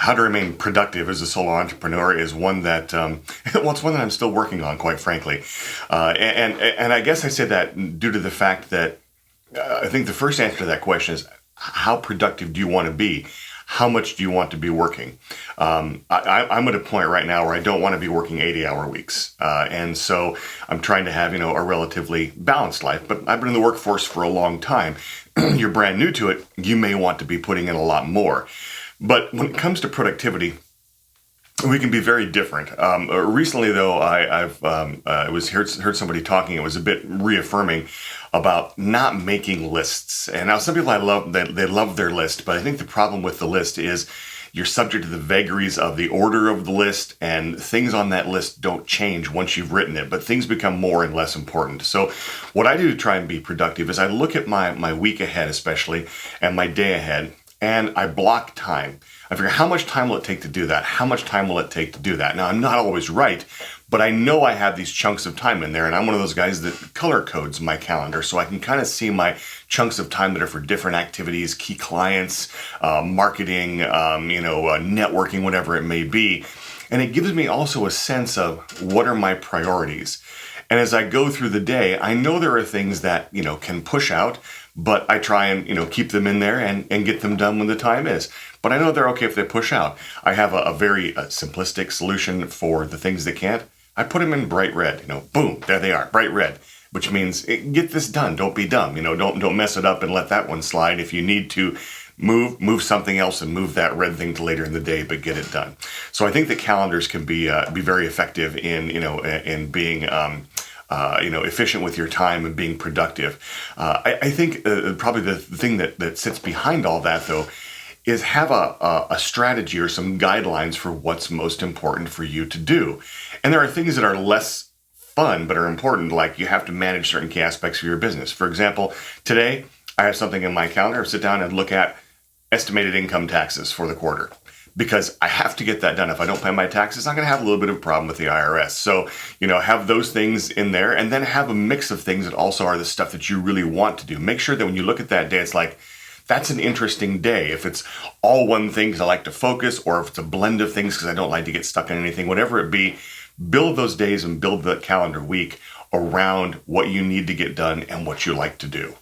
how to remain productive as a solo entrepreneur is one that, well, it's one that I'm still working on, quite frankly. And I guess I say that due to the fact that I think the first answer to that question is, how productive do you want to be? How much do you want to be working? I'm at a point right now where I don't want to be working 80-hour weeks. And so I'm trying to have, a relatively balanced life. But I've been in the workforce for a long time. You're brand new to it. You may want to be putting in a lot more. But when it comes to productivity, we can be very different. Recently, though, I was heard somebody talking. It was a bit reaffirming about not making lists. And now, some people they love their list, but I think the problem with the list is you're subject to the vagaries of the order of the list, and things on that list don't change once you've written it. But things become more and less important. So, what I do to try and be productive is I look at my week ahead, especially, and my day ahead, and I block time. I figure, how much time will it take to do that? How much time will it take to do that? Now, I'm not always right, but I know I have these chunks of time in there, and I'm one of those guys that color codes my calendar, so I can kind of see my chunks of time that are for different activities, key clients, marketing, networking, whatever it may be. And it gives me also a sense of what are my priorities. And as I go through the day, I know there are things that, can push out, but I try and, keep them in there and get them done when the time is. But I know they're okay if they push out. I have a very simplistic solution for the things that can't. I put them in bright red, boom, there they are, bright red, which means get this done. Don't be dumb, don't mess it up and let that one slide. If you need to move something else and move that red thing to later in the day, but get it done. So I think that calendars can be very effective in being efficient with your time and being productive. I think probably the thing that sits behind all that, though, is have a strategy or some guidelines for what's most important for you to do. And there are things that are less fun but are important, like you have to manage certain key aspects of your business. For example, today I have something in my calendar. Sit down and look at estimated income taxes for the quarter, because I have to get that done. If I don't pay my taxes, I'm going to have a little bit of a problem with the IRS. So, have those things in there, and then have a mix of things that also are the stuff that you really want to do. Make sure that when you look at that day, it's like, that's an interesting day. If it's all one thing because I like to focus, or if it's a blend of things because I don't like to get stuck in anything, whatever it be, build those days and build the calendar week around what you need to get done and what you like to do.